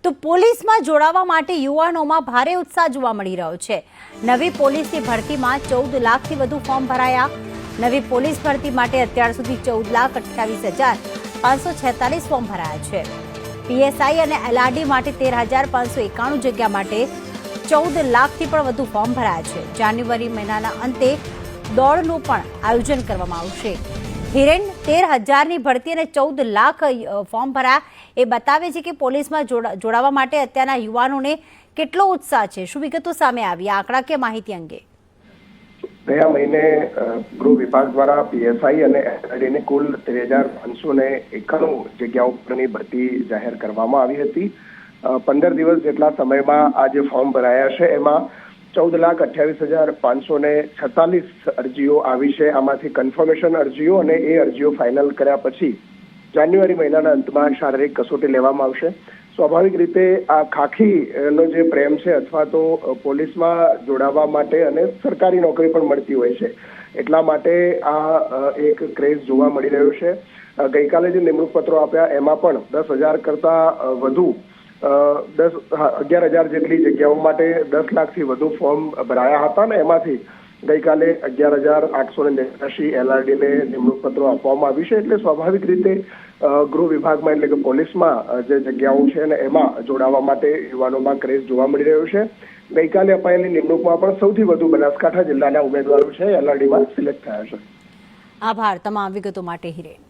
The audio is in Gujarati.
તો પોલીસમાં જોડાવા માટે યુવાનોમાં ભારે ઉત્સાહ જોવા મળી રહ્યો છે। નવી પોલીસની ભરતીમાં 14 લાખથી વધુ ફોર્મ ભરાયા। નવી પોલીસ ભરતી માટે અત્યાર સુધી 14,28,546 ફોર્મ ભરાયા છે। પીએસઆઈ અને એલઆરડી માટે 13,591 જગ્યા માટે 14 લાખથી પણ વધુ ફોર્મ ભરાયા છે। જાન્યુઆરી મહિનાના અંતે દોડનું પણ આયોજન કરવામાં આવશે। હિરેન 13,000ની ભરતી અને 14 લાખ ફોર્મ ભરાયા એ બતાવે છે કે પોલીસમાં જોડાવા માટે અત્યારના યુવાનોને કેટલો ઉત્સાહ છે। શું વિગતો સામે આવી આંકડાકીય માહિતી અંગે? ગયા મહિને ગૃહ વિભાગ દ્વારા પીએસઆઈ અને એલઆરડીની કુલ 13,591 જગ્યાઓ પરની ભરતી જાહેર કરવામાં આવી હતી। 15 દિવસ જેટલા સમયમાં આ જે ફોર્મ ભરાયા છે એમાં 14,28,546 અરજીઓ આવી છે। આમાંથી કન્ફર્મેશન અરજીઓ અને એ અરજીઓ ફાઇનલ કર્યા પછી જાન્યુઆરી મહિનાના અંતમાં શારીરિક કસોટી લેવામાં આવશે। સ્વાભાવિક રીતે આ ખાખીનો જે પ્રેમ છે અથવા તો પોલીસમાં જોડાવા માટે અને સરકારી નોકરી પણ મળતી હોય છે એટલા માટે આ એક ક્રેઝ જોવા મળી રહ્યો છે। ગઈકાલે જે નિમણૂક પત્રો આપ્યા એમાં પણ 10,000 કરતા વધુ 11,000 જેટલી જગ્યાઓ માટે 10 લાખથી વધુ ફોર્મ ભરાયા હતા અને એમાંથી ગઈકાલે 11,889 એલઆરડીને નિમણૂક પત્રો આપવામાં આવ્યું છે। એટલે સ્વાભાવિક રીતે ગૃહ વિભાગમાં એટલે કે પોલીસમાં જે જગ્યાઓ છે ને એમાં જોડાવા માટે યુવાનોમાં ક્રેઝ જોવા મળી રહ્યો છે। ગઈકાલે અપાયેલી નિમણૂકમાં પણ સૌથી વધુ બનાસકાંઠા જિલ્લાના ઉમેદવારો છે એલઆરડીમાં સિલેક્ટ થયા છે। આભાર તમામ વિગતો માટે હિરેન।